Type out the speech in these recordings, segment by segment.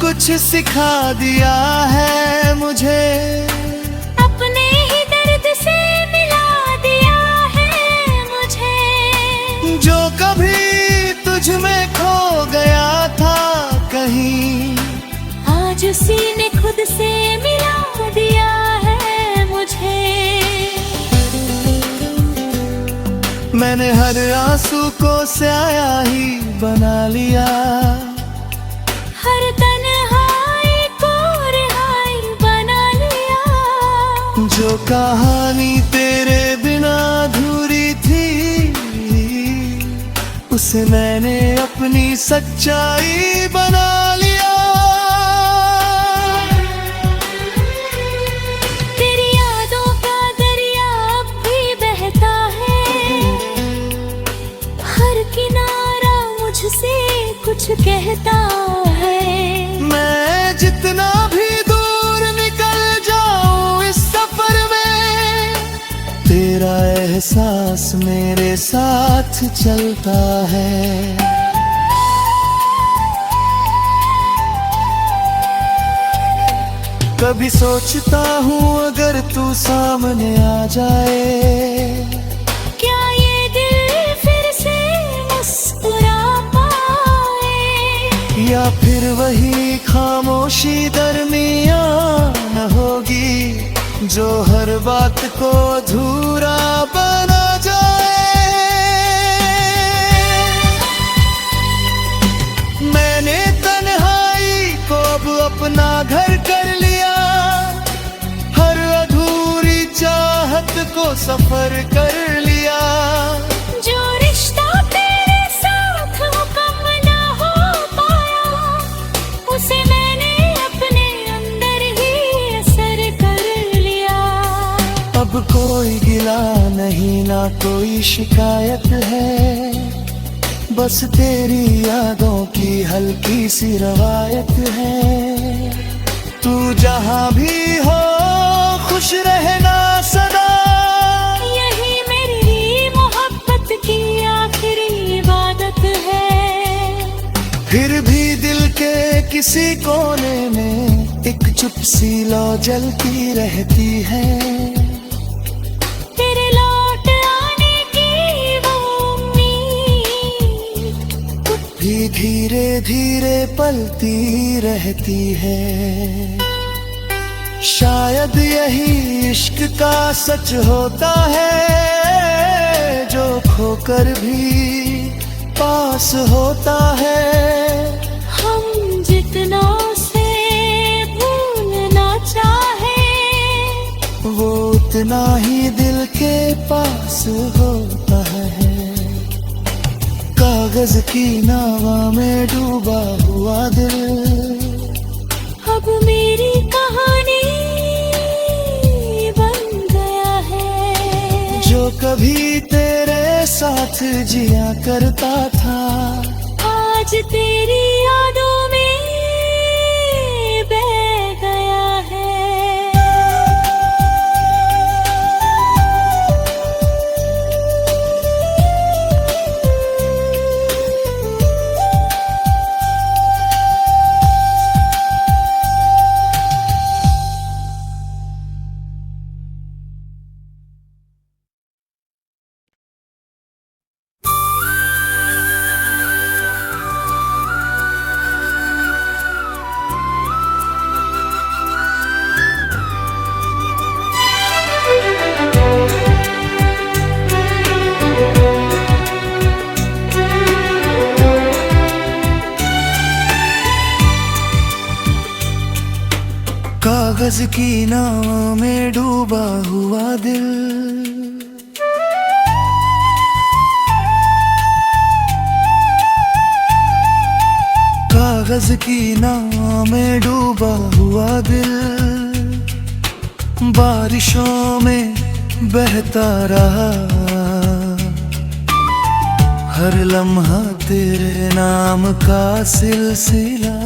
कुछ सिखा दिया है मुझे, अपने ही दर्द से मिला दिया है मुझे। जो कभी तुझ में खो गया था कहीं, आज उसी ने खुद से मिला दिया है मुझे। मैंने हर आंसू को स्याही बना लिया, हर तन्हाई को रिहाई बना लिया। जो कहानी तेरे बिना अधूरी थी, उसे मैंने अपनी सच्चाई बना लिया। तेरी यादों का दरिया अब भी बहता है, हर किनारा मुझसे कुछ कहता है। मैं जितना भी दूर निकल जाऊं इस सफर में, तेरा एहसास मेरे साथ चलता है। कभी सोचता हूँ अगर तू सामने आ जाए, क्या ये दिल फिर से मुस्कुरा पाए, या फिर वही खामोशी दरमियान होगी जो हर बात को अधूरा बना जाए। मैंने तन्हाई को अब अपना घर कर लिया, हर अधूरी चाहत को सफर कर लिया। जो रिश्ता तेरे साथ मुकम्मल ना हो पाया, उसे मैंने अपने अंदर ही असर कर लिया। अब कोई गिला नहीं ना कोई शिकायत है, बस तेरी यादों की हल्की सी रवायत है। तू जहाँ भी हो खुश रहना सदा, यही मेरी मोहब्बत की आखिरी इबादत है। फिर भी दिल के किसी कोने में एक चुप सी लौ जलती रहती है। तेरे लौट आने की वो उम्मीद भी धीरे धीरे पलती रहती है। शायद यही इश्क का सच होता है, जो खोकर भी पास होता है। हम जितना उसे भूलना चाहे, वो उतना ही दिल के पास होता है। कागज की नावा में डूबा हुआ दिल, अब मेरी कहानी बन गया है। जो कभी तेरे साथ जिया करता था, आज तेरी यादों में बह गया है। कागज की नाव में डूबा हुआ दिल, कागज की नाव में डूबा हुआ दिल, बारिशों में बहता रहा। हर लम्हा तेरे नाम का सिलसिला,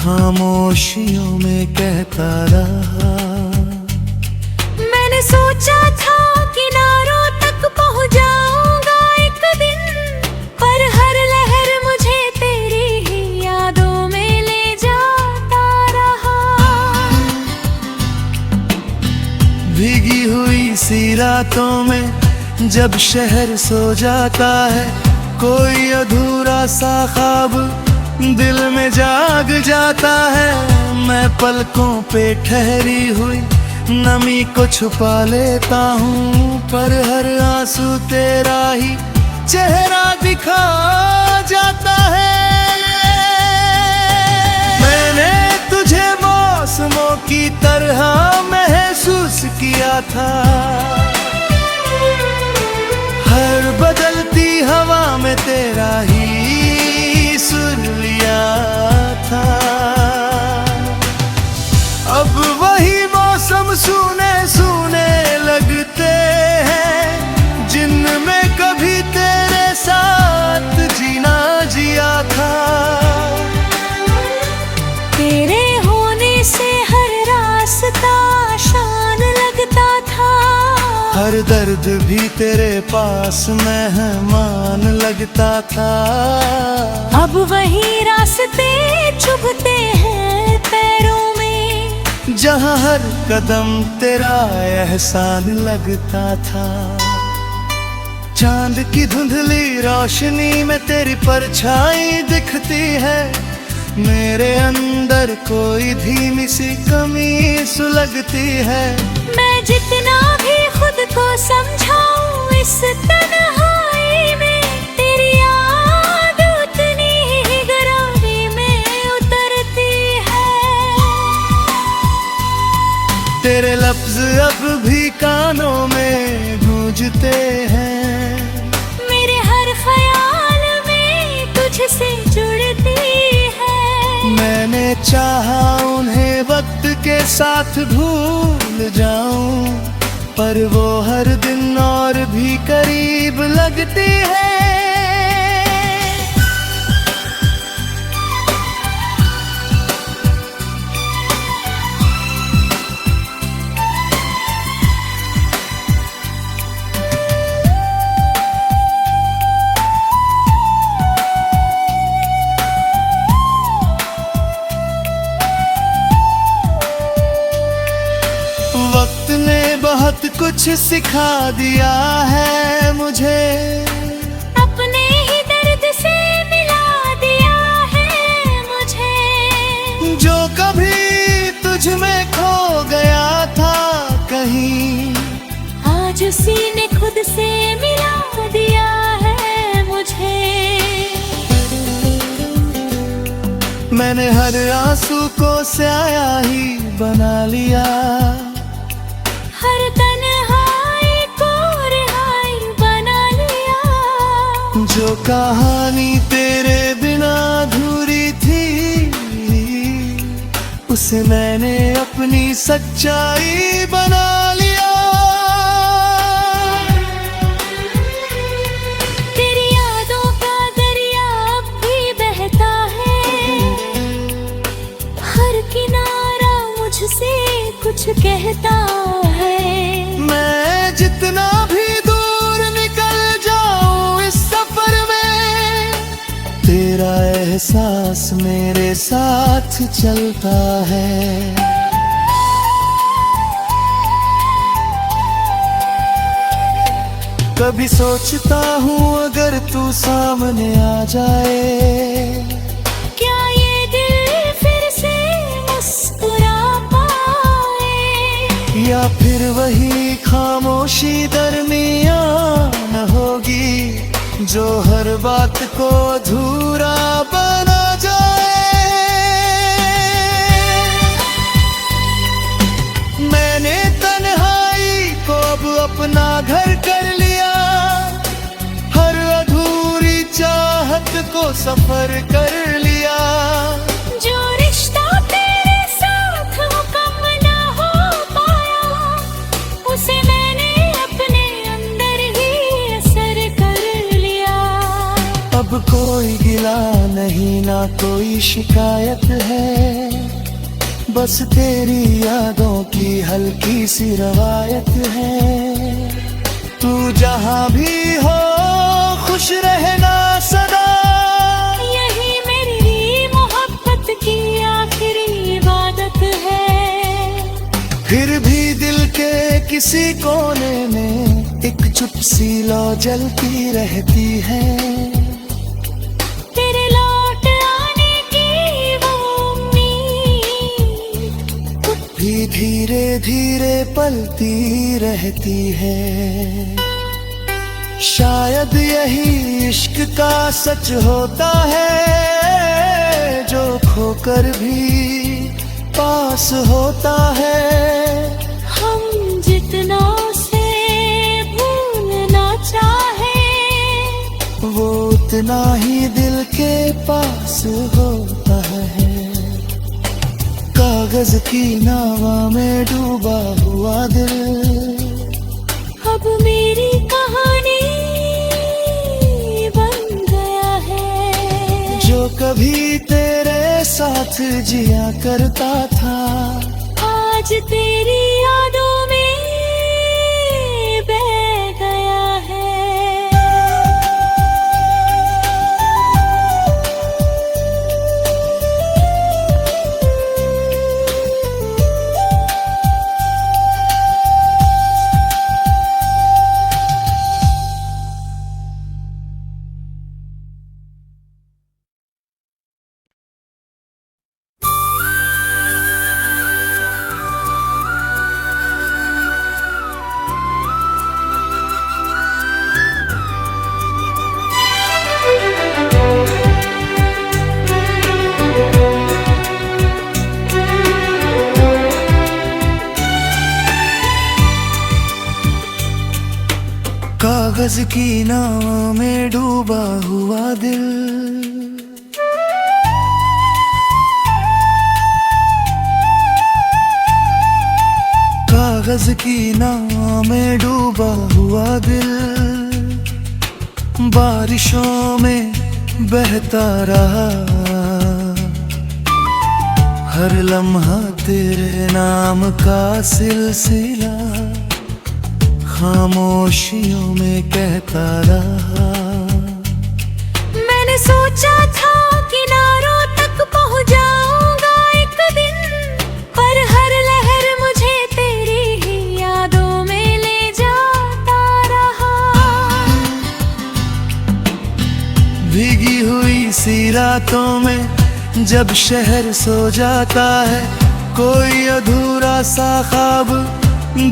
खामोशियों में कहता रहा। मैंने सोचा था किनारों तक पहुंच जाऊंगा एक दिन, पर हर लहर मुझे तेरी ही यादों में ले रातों में जब शहर सो जाता है, कोई अधूरा सा ख्वाब दिल में जाग जाता है। मैं पलकों पे ठहरी हुई नमी को छुपा लेता हूँ, पर हर आंसू तेरा ही चेहरा दिखा जाता है। मैंने तुझे मौसमों की तरह महसूस किया था, हर बदलती हवा में तेरा ही सुर लिया था। अब वही मौसम सूने सूने लगते हैं, जिनमें कभी तेरे साथ जीना जिया था। तेरे होने से हर रास्ता आसान लगता था, हर दर्द भी तेरे पास मेहमान लगता था। अब वही रास्ते चुभते हैं पैरों में, जहाँ हर कदम तेरा एहसान लगता था। चांद की धुंधली रोशनी में तेरी परछाई दिखती है, मेरे अंदर कोई धीमी सी कमी सुलगती है। मैं जितना भी खुद को समझाऊं इस तन्हाई में, तेरी याद उतनी ही गहराई में उतरती है। तेरे लफ्ज अब भी कानों में गूंजते हैं, मेरे हर ख्याल में तुझसे जुड़ती है। मैंने चाहा उन्हें वक्त के साथ भूल जाऊं, पर वो हर दिन और भी करीब लगती है। वक्त ने बहुत कुछ सिखा दिया है मुझे, अपने ही दर्द से मिला दिया है मुझे। जो कभी तुझ में खो गया था कहीं, आज उसी ने खुद से मिला दिया है मुझे। मैंने हर आंसू को स्याया ही बना लिया, हर तन्हाई को रिहाई बना लिया। जो कहानी तेरे बिना अधूरी थी, उसे मैंने अपनी सच्चाई बना लिया। तेरी यादों का दरिया अब भी बहता है, हर किनारा मुझसे कुछ कहता है। मैं जितना भी दूर निकल जाऊं इस सफर में, तेरा एहसास मेरे साथ चलता है। कभी सोचता हूँ अगर तू सामने आ जाए, क्या ये दिल फिर से मुस्कुरा पाए, या फिर वही खामोशी दरमियान होगी जो हर बात को अधूरा बना जाए। मैंने तन्हाई को अब अपना घर कर लिया, हर अधूरी चाहत को सफर कर लिया। जो रिश्ता तेरे साथ मुकम्मल ना हो पाया, उसे मैंने अपने अंदर ही असर कर लिया। अब कोई गिला नहीं ना कोई शिकायत है, बस तेरी यादों की हल्की सी रवायत है। तू जहाँ भी हो खुश रहना सदा, यही मेरी मोहब्बत की आखिरी इबादत है। फिर भी दिल के किसी कोने में एक चुपसी लौ जलती रहती है। तेरे लौट आने की वो उम्मीद भी धीरे धीरे पलती रहती है। शायद यही इश्क का सच होता है, जो खोकर भी पास होता है। हम जितना उसे भूलना चाहे, वो उतना ही दिल के पास होता है। कागज की नावा में डूबा हुआ दिल अब मेरी कहानी बन गया है। जो कभी तेरे साथ जिया करता था, आज तेरी यादों में बह गया है। कागज की नाव में डूबा हुआ दिल कागज की नाव में डूबा हुआ दिल बारिशों में बहता रहा। हर लम्हा तेरे नाम का सिलसिला खामोशियों में कहता रहा। मैंने सोचा था किनारों तक पहुंच जाऊंगा एक दिन, पर हर लहर मुझे तेरी ही यादों में ले जाता रहा। भीगी हुई सी रातों में जब शहर सो जाता है, कोई अधूरा सा ख्वाब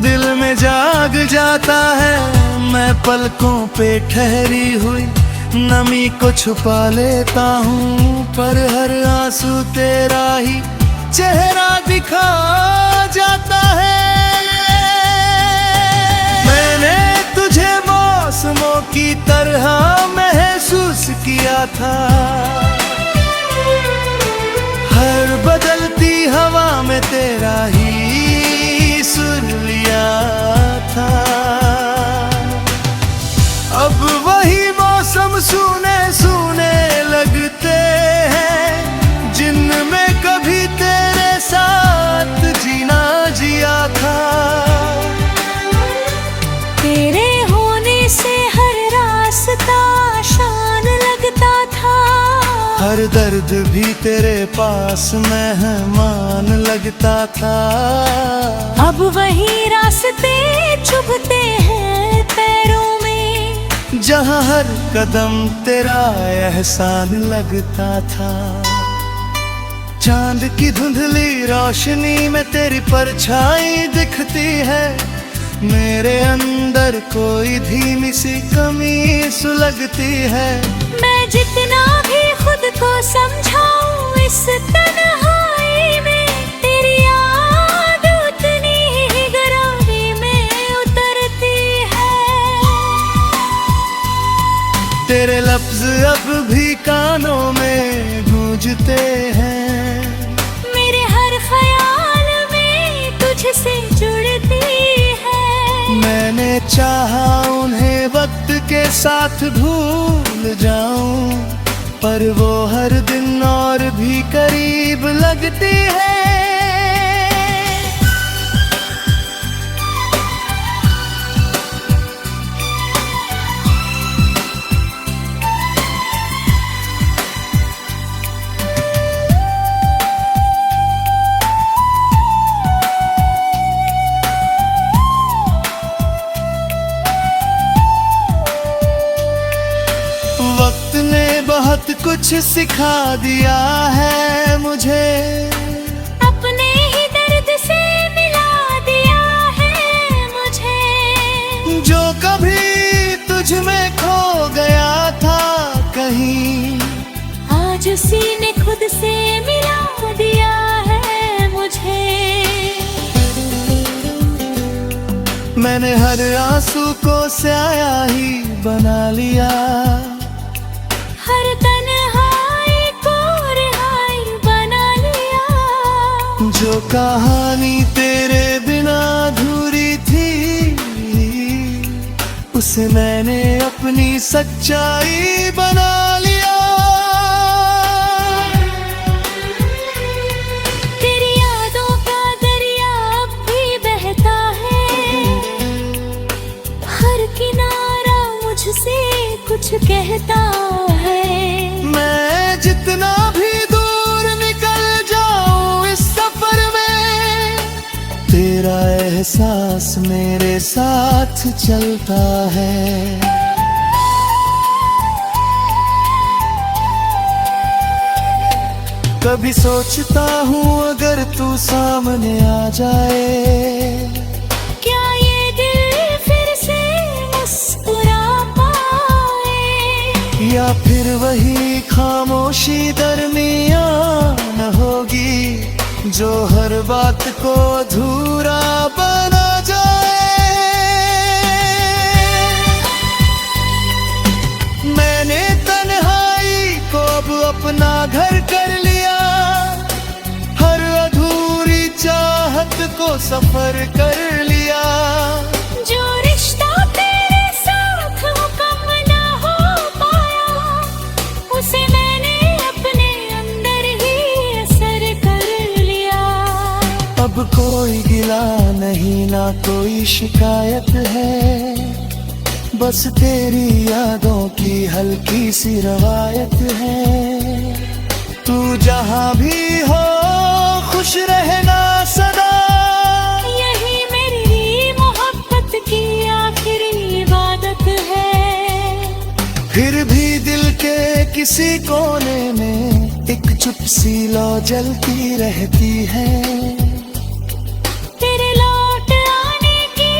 दिल में जाग जाता है। मैं पलकों पे ठहरी हुई नमी को छुपा लेता हूँ, पर हर आंसू तेरा ही चेहरा दिखा जाता है। मैंने तुझे मौसमों की तरह महसूस किया था, हर बदलती हवा में तेरा ही सुर लिया था। अब वही मौसम सूने सूने लगते हैं, जिनमें कभी तेरे साथ जीना जिया था। तेरे होने से हर रास्ता आसान लगता था, हर दर्द भी तेरे पास मेहमान लगता था। अब वही रास्ते चुभते हैं पैरों में, जहाँ हर कदम तेरा एहसान लगता था। चांद की धुंधली रोशनी में तेरी परछाई दिखती है, मेरे अंदर कोई धीमी सी कमी सुलगती है। मैं जितना भी खुद को समझाऊं इस तन्हाई में, तेरी याद उतनी ही गहराई में उतरती है। तेरे लफ्ज अब भी कानों में गूंजते हैं, मेरे हर ख्याल में तुझसे जुड़ती है। मैंने चाहा उन्हें वक्त के साथ भूल जाऊं, पर वो हर दिन और भी करीब लगती है। कुछ सिखा दिया है मुझे, अपने ही दर्द से मिला दिया है मुझे। जो कभी तुझ में खो गया था कहीं, आज उसी ने खुद से मिला दिया है मुझे। मैंने हर आंसू को स्याया ही बना लिया, हर तन्हाई को रिहाई बना लिया। जो कहानी तेरे बिना अधूरी थी, उसे मैंने अपनी सच्चाई बना लिया। तेरी यादों का दरिया अब भी बहता है, हर किनारा मुझसे कुछ कहता है। मैं जितना भी दूर निकल जाऊं इस सफर में, तेरा एहसास मेरे साथ चलता है। कभी सोचता हूँ अगर तू सामने आ जाए, क्या ये दिल फिर से मुस्कुरा पाए, या फिर वही खामोशी दरमियान होगी जो हर बात को अधूरा बना जाए। मैंने तन्हाई को अब अपना घर कर लिया, हर अधूरी चाहत को सफर कर लिया। जो रिश्ता तेरे साथ मुकम्मल ना हो पाया, उसे मैंने अपने अंदर ही असर कर लिया। अब कोई गिला नहीं ना कोई शिकायत है, बस तेरी यादों की हल्की सी रवायत है। तू जहाँ भी हो खुश रहना सदा, यही मेरी मोहब्बत की आखिरी इबादत है। फिर भी दिल के किसी कोने में एक चुप सी लौ जलती रहती है। तेरे लौट आने की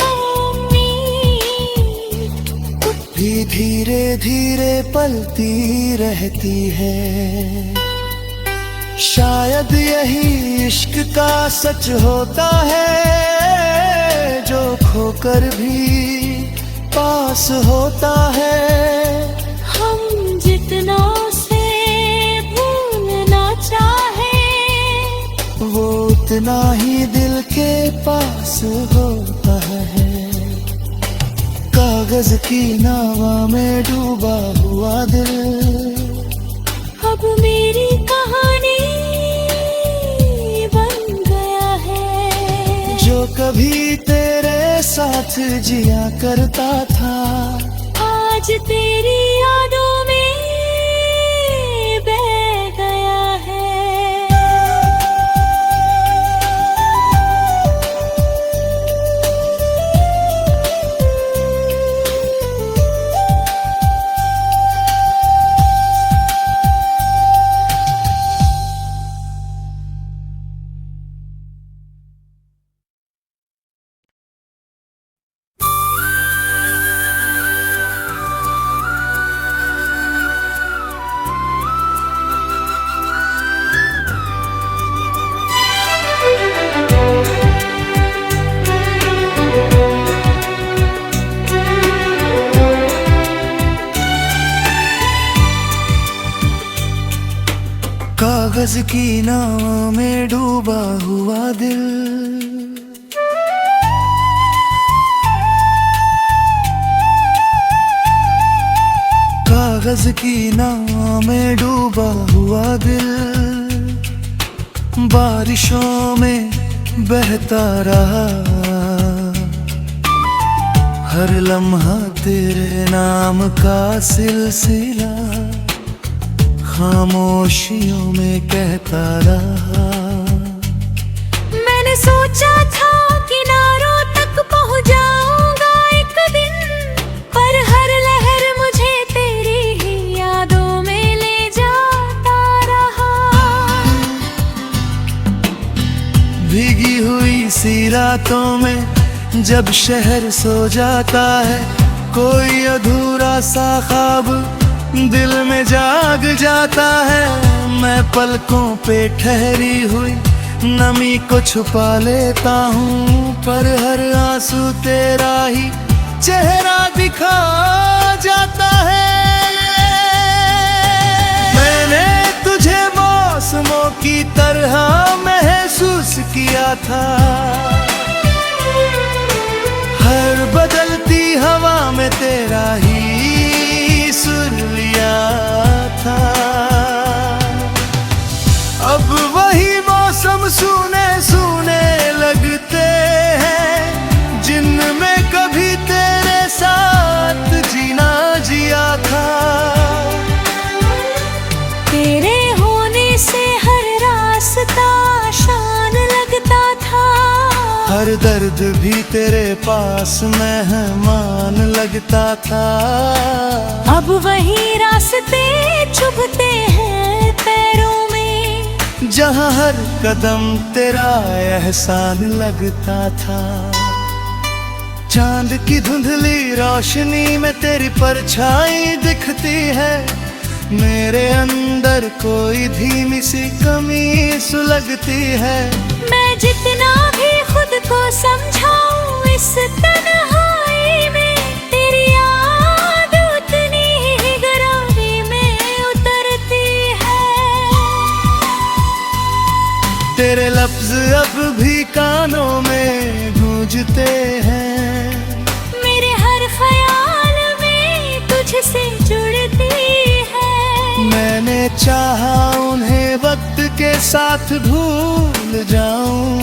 वो उम्मीद भी धीरे धीरे पलती रहती है। शायद यही इश्क का सच होता है, जो खोकर भी पास होता है। हम जितना उसे भूलना चाहे, वो उतना ही दिल के पास होता है। कागज की नावा में डूबा हुआ दिल, अब मेरी कहानी बन गया है। जो कभी तेरे साथ जिया करता था, आज तेरी यादों में बह गया है। कागज की नाव में डूबा हुआ दिल, कागज की नाव में डूबा हुआ दिल, बारिशों में बहता रहा। हर लम्हा तेरे नाम का सिलसिला खामोशियों में कहता रहा। मैंने सोचा था किनारों तक पहुंच जाऊंगा एक दिन, पर हर लहर मुझे तेरी ही यादों में ले रातों में जब शहर सो जाता है, कोई अधूरा सा ख्वाब दिल में जाग जाता है। मैं पलकों पे ठहरी हुई नमी को छुपा लेता हूँ, पर हर आंसू तेरा ही चेहरा दिखा जाता है। मैंने तुझे मौसमों की तरह महसूस किया था, हर बदलती हवा में तेरा ही सुर लिया था। अब वही मौसम सूने सूने लगते हैं, जिनमें कभी तेरे साथ जीना जिया था। तेरे होने से हर रास्ता आसान लगता था, हर दर्द भी तेरे पास मेहमान लगता था। अब वही रास्ते चुभते हैं पैरों में, जहाँ हर कदम तेरा एहसान लगता था। चांद की धुंधली रोशनी में तेरी परछाई दिखती है, मेरे अंदर कोई धीमी सी कमी सुलगती है। मैं जितना भी खुद को समझाऊं इस तन्हाई में, तेरी याद उतनी ही गहराई में उतरती है। तेरे लफ्ज अब भी कानों में गूंजते हैं, मेरे हर ख्याल में तुझसे जुड़ती है। मैंने चाहा उन्हें वक्त के साथ भूल जाऊं,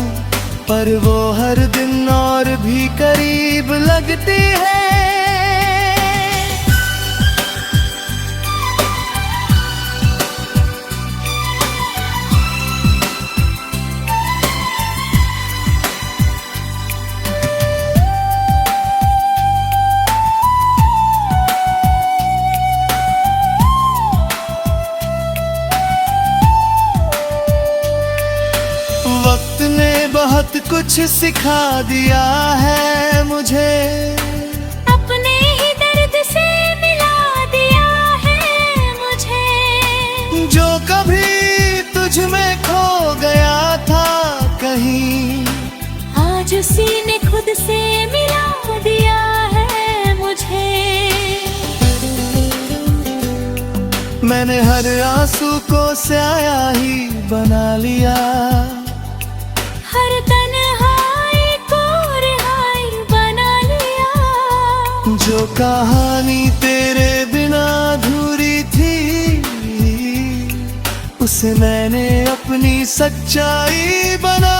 पर वो हर दिन और भी करीब लगती है। वक्त ने बहुत कुछ सिखा दिया है मुझे, अपने ही दर्द से मिला दिया है मुझे। जो कभी तुझ में खो गया था कहीं, आज उसी ने खुद से मिला दिया है मुझे। मैंने हर आंसू को स्याया ही बना लिया, हर तन्हाई को रिहाई बना लिया। जो कहानी तेरे बिना अधूरी थी, उसे मैंने अपनी सच्चाई बना